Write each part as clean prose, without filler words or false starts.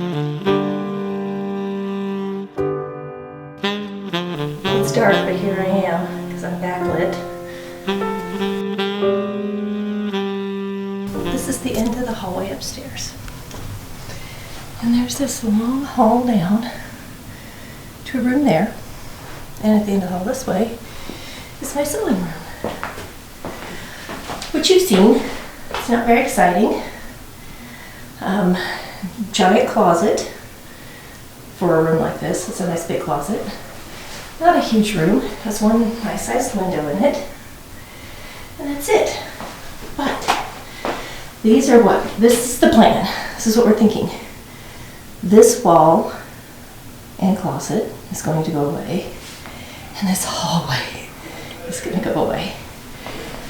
It's dark, but here I am because I'm backlit. This is the end of the hallway upstairs. And there's this long hall down to a room there. And at the end of the hall this way is my sewing room, which you've seen. It's not very exciting. Giant closet for a room like this. It's a nice big closet. Not a huge room. It has one nice sized window in it. And that's it. But these are this is the plan. This is what we're thinking. This wall and closet is going to go away. And this hallway is going to go away.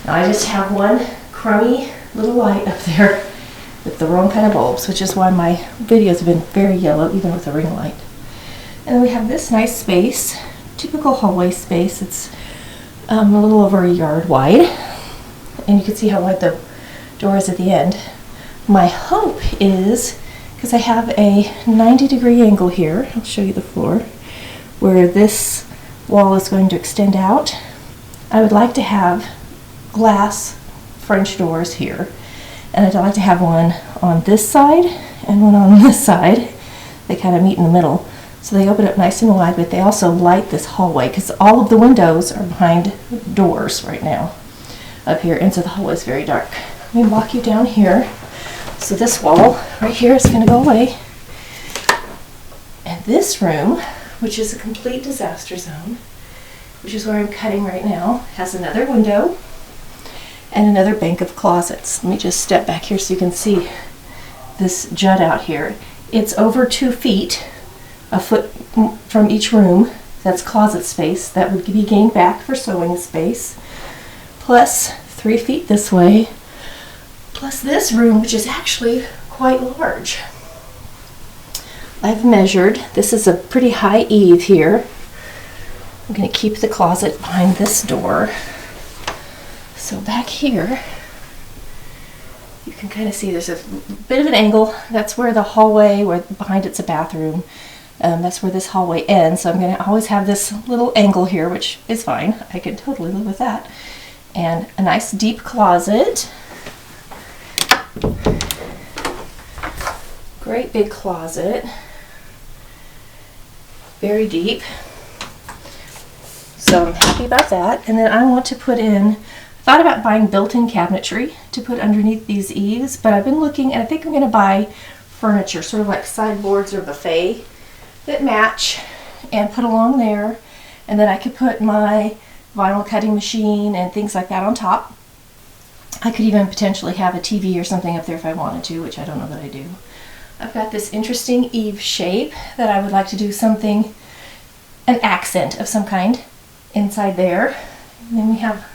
Now I just have one crummy little light up there with the wrong kind of bulbs, which is why my videos have been very yellow, even with a ring light. And then we have this nice space, typical hallway space. It's a little over a yard wide. And you can see how wide the door is at the end. My hope is, because I have a 90-degree angle here, I'll show you the floor, where this wall is going to extend out. I would like to have glass French doors here. And I'd like to have one on this side and one on this side. They kind of meet in the middle. So they open up nice and wide, but they also light this hallway because all of the windows are behind doors right now up here. And so the hallway is very dark. Let me walk you down here. So this wall right here is going to go away. And this room, which is a complete disaster zone, which is where I'm cutting right now, has another window and another bank of closets. Let me just step back here so you can see this jut out here. It's over 2 feet, a foot from each room. That's closet space. That would be gained back for sewing space. Plus 3 feet this way. Plus this room, which is actually quite large. I've measured. This is a pretty high eave here. I'm going to keep the closet behind this door. So back here, you can kind of see there's a bit of an angle. That's where the hallway, where behind it's a bathroom. That's where this hallway ends. So I'm going to always have this little angle here, which is fine. I can totally live with that. And a nice deep closet. Great big closet. Very deep. So I'm happy about that. And then I want to put in, thought about buying built-in cabinetry to put underneath these eaves, but I've been looking, and I think I'm going to buy furniture, sort of like sideboards or buffet, that match and put along there. And then I could put my vinyl cutting machine and things like that on top. I could even potentially have a TV or something up there if I wanted to, which I don't know that I do. I've got this interesting eave shape that I would like to do something, an accent of some kind inside there. And then we have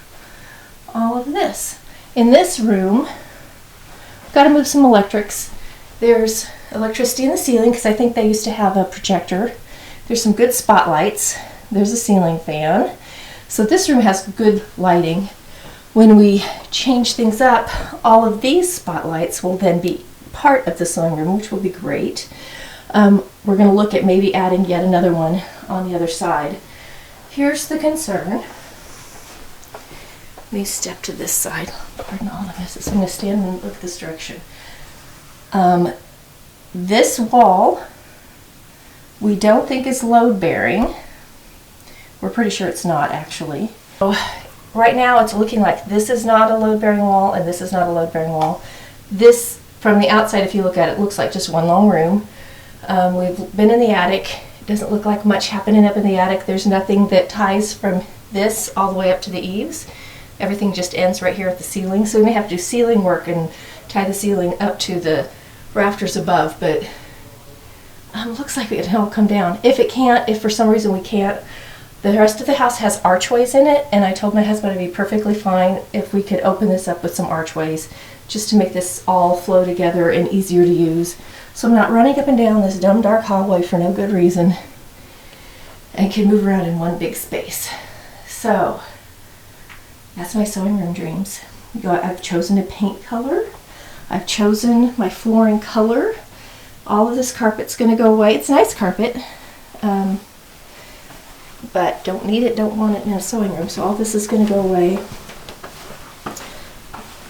all of this. In this room, I've got to move some electrics. There's electricity in the ceiling because I think they used to have a projector. There's some good spotlights. There's a ceiling fan. So this room has good lighting. When we change things up, all of these spotlights will then be part of the sewing room, which will be great. We're going to look at maybe adding yet another one on the other side. Here's the concern. Let me step to this side. Pardon all of this. So I'm going to stand and look this direction. This wall we don't think is load bearing. We're pretty sure it's not, actually. So right now it's looking like this is not a load bearing wall and this is not a load bearing wall. This, from the outside, if you look at it, looks like just one long room. We've been in the attic. It doesn't look like much happening up in the attic. There's nothing that ties from this all the way up to the eaves. Everything just ends right here at the ceiling. So we may have to do ceiling work and tie the ceiling up to the rafters above, but looks like it can all come down. If it can't, if for some reason we can't, the rest of the house has archways in it, and I told my husband it'd be perfectly fine if we could open this up with some archways just to make this all flow together and easier to use. So I'm not running up and down this dumb dark hallway for no good reason and can move around in one big space. So that's my sewing room dreams. I've chosen a paint color. I've chosen my flooring color. All of this carpet's going to go away. It's nice carpet, but don't need it, don't want it in a sewing room. So all this is going to go away.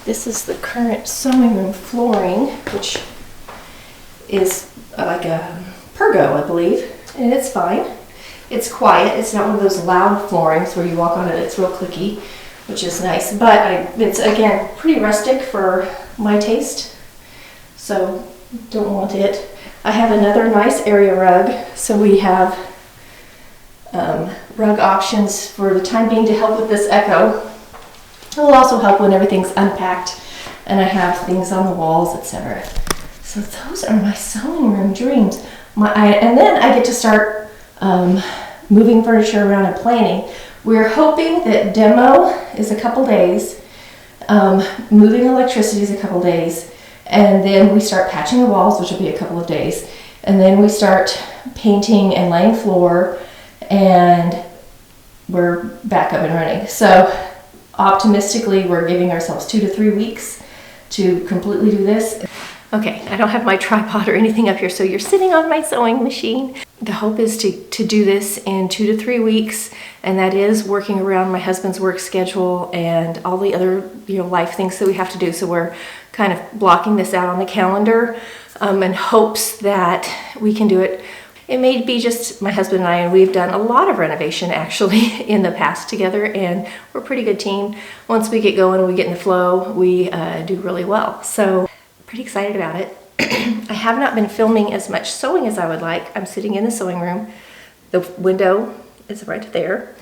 This is the current sewing room flooring, which is like a pergo, I believe, and it's fine. It's quiet. It's not one of those loud floorings where you walk on it, it's real clicky, which is nice. But it's, again, pretty rustic for my taste, so don't want it. I have another nice area rug, so we have rug options for the time being to help with this echo. It will also help when everything's unpacked and I have things on the walls, etc. So those are my sewing room dreams. And then I get to start moving furniture around and planning. We're hoping that demo is a couple days, moving electricity is a couple days, and then we start patching the walls, which will be a couple of days, and then we start painting and laying floor, and we're back up and running. So optimistically, we're giving ourselves 2 to 3 weeks to completely do this. Okay, I don't have my tripod or anything up here, so you're sitting on my sewing machine. The hope is to do this in 2 to 3 weeks, and that is working around my husband's work schedule and all the other life things that we have to do. So we're kind of blocking this out on the calendar in hopes that we can do it. It may be just my husband and I, and we've done a lot of renovation actually in the past together, and we're a pretty good team. Once we get going and we get in the flow, we do really well. So pretty excited about it. I have not been filming as much sewing as I would like. I'm sitting in the sewing room. The window is right there.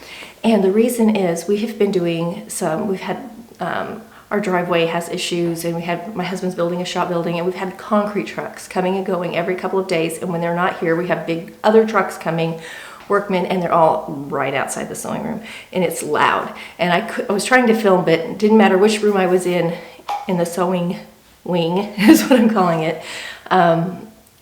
And the reason is we have been doing we've had, our driveway has issues, and my husband's building a shop building, and we've had concrete trucks coming and going every couple of days. And when they're not here, we have big other trucks coming, workmen, and they're all right outside the sewing room, and it's loud. And I was trying to film, but it didn't matter which room I was in the sewing wing is what I'm calling it.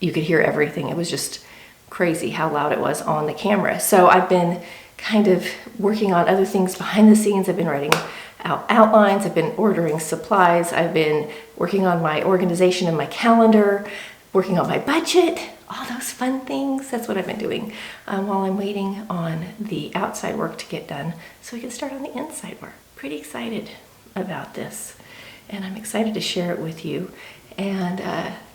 You could hear everything. It was just crazy how loud it was on the camera. So I've been kind of working on other things behind the scenes. I've been writing out outlines. I've been ordering supplies. I've been working on my organization and my calendar, working on my budget, all those fun things. That's what I've been doing while I'm waiting on the outside work to get done so we can start on the inside work. Pretty excited about this, and I'm excited to share it with you. And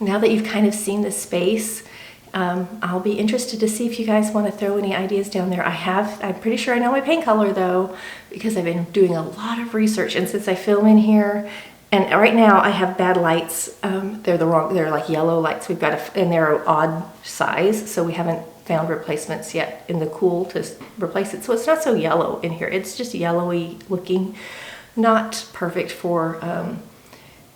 now that you've kind of seen the space, I'll be interested to see if you guys want to throw any ideas down there. I'm pretty sure I know my paint color though, because I've been doing a lot of research. And since I film in here, and right now I have bad lights. They're like yellow lights. And they're odd size, so we haven't found replacements yet in the cool to replace it. So it's not so yellow in here. It's just yellowy looking, not perfect for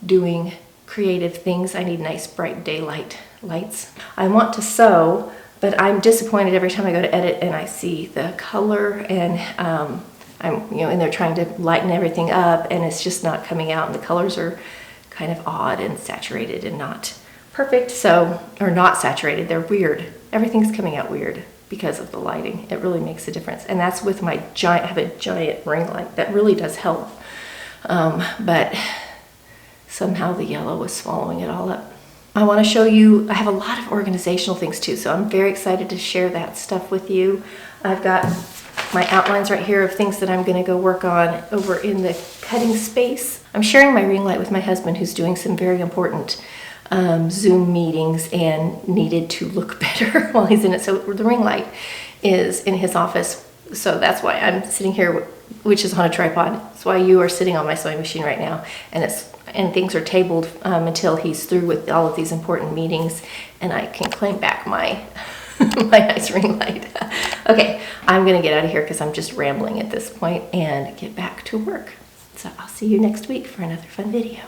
doing creative things. I need nice bright daylight lights. I want to sew, but I'm disappointed every time I go to edit and I see the color, and I'm in there trying to lighten everything up, and it's just not coming out, and the colors are kind of odd and saturated and not perfect. Or not saturated, they're weird. Everything's coming out weird because of the lighting. It really makes a difference. And that's with I have a giant ring light that really does help. But somehow the yellow is swallowing it all up. I want to show you, I have a lot of organizational things too, so I'm very excited to share that stuff with you. I've got my outlines right here of things that I'm going to go work on over in the cutting space. I'm sharing my ring light with my husband, who's doing some very important Zoom meetings and needed to look better while he's in it. So the ring light is in his office, so that's why I'm sitting here, which is on a tripod. That's why you are sitting on my sewing machine right now, and things are tabled until he's through with all of these important meetings, and I can claim back my my nice ring light. Okay, I'm gonna get out of here because I'm just rambling at this point and get back to work. So I'll see you next week for another fun video.